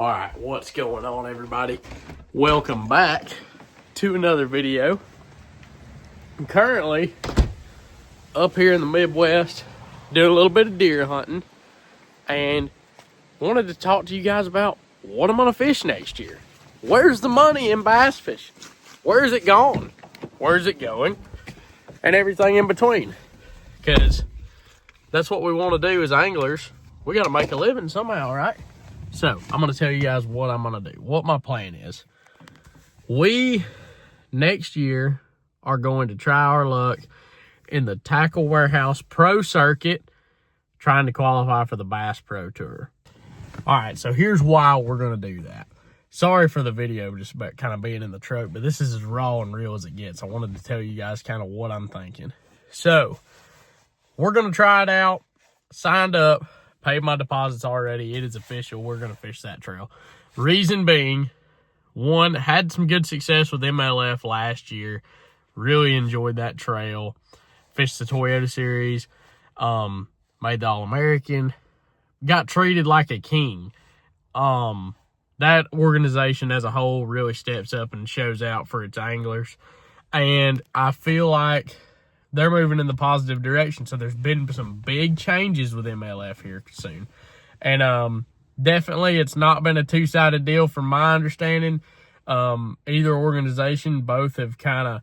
All right, what's going on, everybody? Welcome back to another video. I'm currently up here in the Midwest doing a little bit of deer hunting and wanted to talk to you guys about what I'm gonna fish next year. Where's the money in bass fishing? Where's it gone? Where's it going? And everything in between. Because that's what we want to do as anglers. We got to make a living somehow, right? So I'm going to tell you guys what I'm going to do, what my plan is. We, next year, are going to try our luck in the Tackle Warehouse Pro Circuit, trying to qualify for the Bass Pro Tour. All right, so here's why we're going to do that. Sorry for the video just about kind of being in the truck, but this is as raw and real as it gets. I wanted to tell you guys kind of what I'm thinking. So we're going to try it out. Signed up, paid my deposits already. It is official. We're going to fish that trail. Reason being, one, had some good success with MLF last year. Really enjoyed that trail. Fished the Toyota Series. Made the All-American. Got treated like a king. That organization as a whole really steps up and shows out for its anglers. And I feel like they're moving in the positive direction. So there's been some big changes with MLF here soon. And definitely it's not been a two-sided deal from my understanding. Either organization, both have kind of,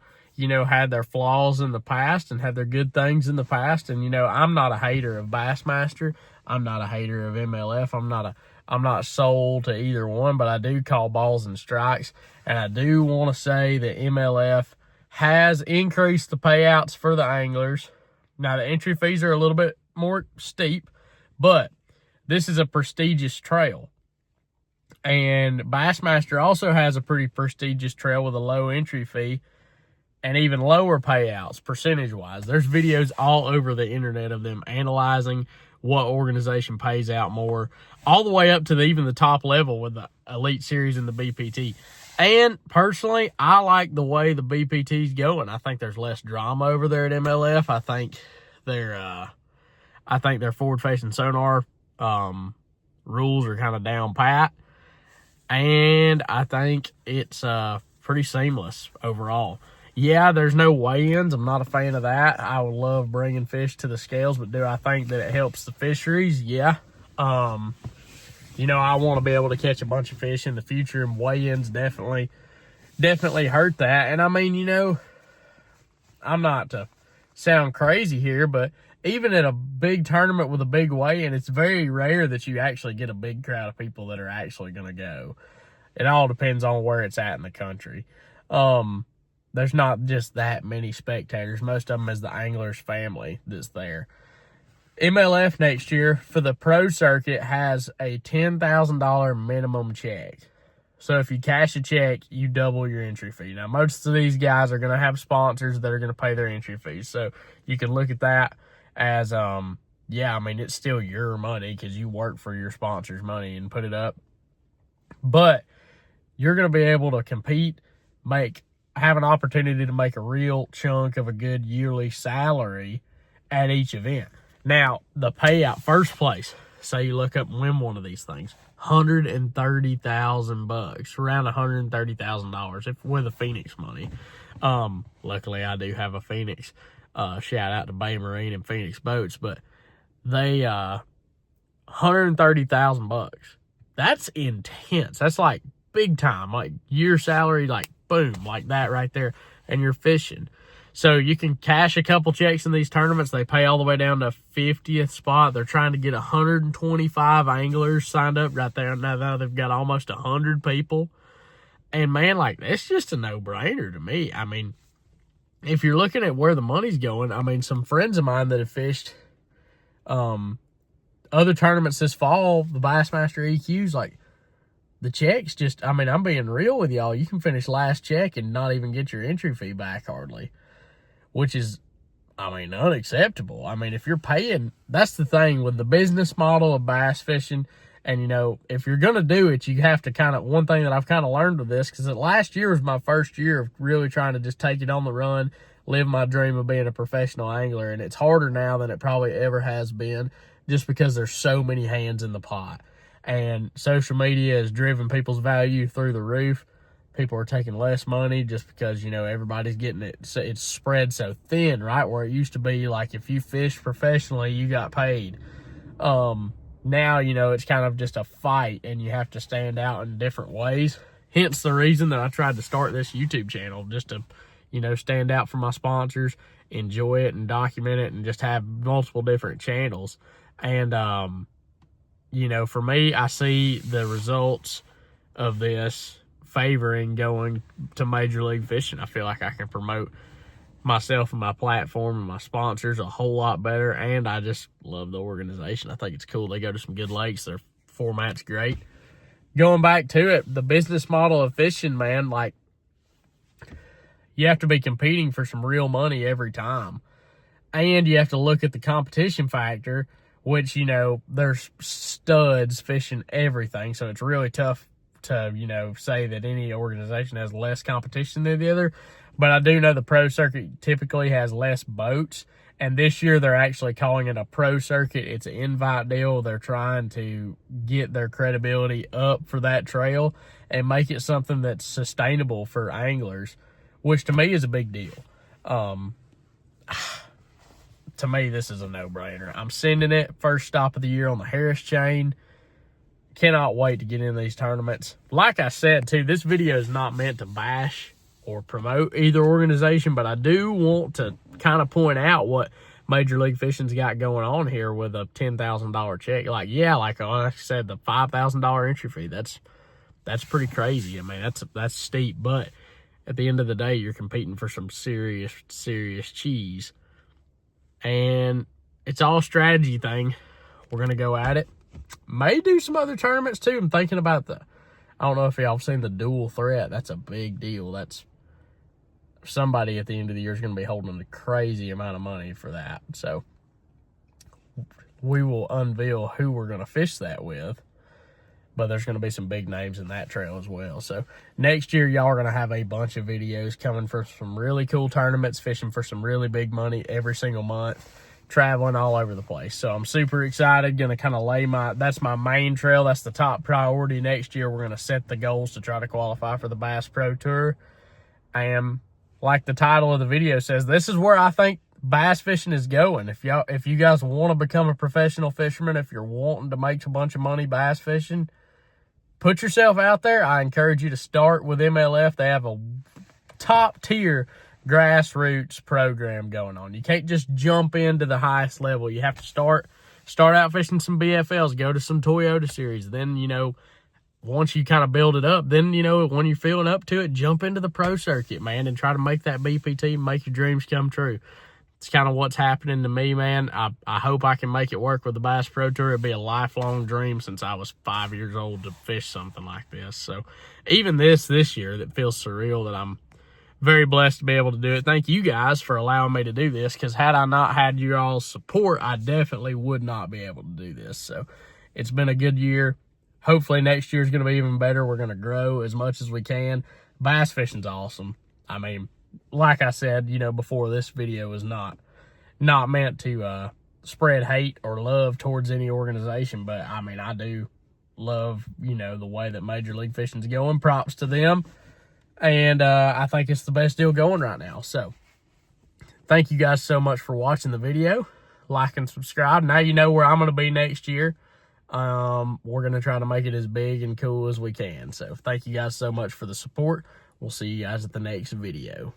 had their flaws in the past and had their good things in the past. And, I'm not a hater of Bassmaster. I'm not a hater of MLF. I'm not sold to either one, but I do call balls and strikes. And I do want to say that MLF has increased the payouts for the anglers. Now, the entry fees are a little bit more steep, but this is a prestigious trail. And Bassmaster also has a pretty prestigious trail with a low entry fee and even lower payouts percentage-wise. There's videos all over the internet of them analyzing what organization pays out more, all the way up to even the top level with the Elite Series and the BPT. And personally, I like the way the BPT's going. I think there's less drama over there at MLF. I think their forward-facing sonar rules are kind of down pat, and I think it's pretty seamless overall. Yeah, there's no weigh-ins. I'm not a fan of that. I would love bringing fish to the scales, but do I think that it helps the fisheries? Yeah. I want to be able to catch a bunch of fish in the future, and weigh-ins definitely hurt that. And I mean, I'm not to sound crazy here, but even at a big tournament with a big weigh-in, it's very rare that you actually get a big crowd of people that are actually going to go. It all depends on where it's at in the country. There's not just that many spectators. Most of them is the angler's family that's there. MLF next year for the pro circuit has a $10,000 minimum check. So if you cash a check, you double your entry fee. Now, most of these guys are going to have sponsors that are going to pay their entry fees. So you can look at that as, it's still your money because you work for your sponsor's money and put it up. But you're going to be able to compete, have an opportunity to make a real chunk of a good yearly salary at each event. Now, the payout, first place, say you look up and win one of these things, $130,000, around $130,000 with the Phoenix money. Luckily, I do have a Phoenix. Shout out to Bay Marine and Phoenix Boats, but they $130,000. That's intense. That's like big time, like year salary, like boom, like that right there, and you're fishing. So you can cash a couple checks in these tournaments. They pay all the way down to 50th spot. They're trying to get 125 anglers signed up right there. Now they've got almost 100 people. And man, it's just a no-brainer to me. I mean, if you're looking at where the money's going, some friends of mine that have fished other tournaments this fall, the Bassmaster EQs, the checks just, I'm being real with y'all. You can finish last check and not even get your entry fee back hardly, which is, unacceptable. If you're paying, that's the thing with the business model of bass fishing. And, if you're going to do it, you have to one thing that I've kind of learned with this, because last year was my first year of really trying to just take it on the run, live my dream of being a professional angler. And it's harder now than it probably ever has been just because there's so many hands in the pot. and social media has driven people's value through the roof. People are taking less money just because, you know, everybody's getting it. So it's spread so thin, right? Where it used to be like if you fished professionally, you got paid. Now, you know, it's kind of just a fight and you have to stand out in different ways. Hence the reason that I tried to start this YouTube channel, just to, you know, stand out for my sponsors, enjoy it and document it, and just have multiple different channels. And, you know, for me, I see the results of this favoring going to Major League Fishing. I feel like I can promote myself and my platform and my sponsors a whole lot better, and I just love the organization. I think it's cool. They go to some good lakes. Their format's great. Going back to it, the business model of fishing, man, like, you have to be competing for some real money every time, and you have to look at the competition factor, which, you know, there's studs fishing everything, so it's really tough to, you know, say that any organization has less competition than the other. But I do know the pro circuit typically has less boats, and this year they're actually calling it a pro circuit. It's an invite deal. They're trying to get their credibility up for that trail and make it something that's sustainable for anglers, which to me is a big deal. To me, this is a no-brainer. I'm sending it. First stop of the year on the Harris chain. Cannot wait to get in these tournaments. Like I said, too, this video is not meant to bash or promote either organization, but I do want to kind of point out what Major League Fishing's got going on here with a $10,000 check. Like, yeah, like I said, the $5,000 entry fee, that's pretty crazy. I mean, that's steep, but at the end of the day, you're competing for some serious cheese. And it's all strategy thing. We're going to go at it. May do some other tournaments too. I'm thinking about I don't know if y'all have seen the dual threat. That's a big deal. That's somebody at the end of the year is going to be holding a crazy amount of money for that. So we will unveil who we're going to fish that with. But there's going to be some big names in that trail as well. So next year, y'all are going to have a bunch of videos coming for some really cool tournaments, fishing for some really big money every single month, traveling all over the place. So I'm super excited. Going to kind of that's my main trail. That's the top priority. Next year, we're going to set the goals to try to qualify for the Bass Pro Tour. And like the title of the video says, this is where I think bass fishing is going. If you guys want to become a professional fisherman, if you're wanting to make a bunch of money bass fishing, put yourself out there. I encourage you to start with MLF. They have a top tier grassroots program going on. You can't just jump into the highest level. You have to start out fishing some BFLs, go to some Toyota series. Then, you know, once you kind of build it up, then, you know, when you're feeling up to it, jump into the pro circuit, man, and try to make that BPT, make your dreams come true. It's kind of what's happening to me, man. I hope I can make it work with the Bass Pro Tour. It'd be a lifelong dream since I was 5 years old to fish something like this. So even this year, that feels surreal that I'm very blessed to be able to do it. Thank you guys for allowing me to do this, because had I not had your all's support, I definitely would not be able to do this. So it's been a good year. Hopefully next year is going to be even better. We're going to grow as much as we can. Bass fishing's awesome. I mean, like I said, you know, before, this video is not meant to spread hate or love towards any organization, but I mean, I do love, you know, the way that Major League Fishing's going. Props to them. And I think it's the best deal going right now. So thank you guys so much for watching the video. Like and subscribe. Now you know where I'm going to be next year. We're going to try to make it as big and cool as we can. So thank you guys so much for the support. We'll see you guys at the next video.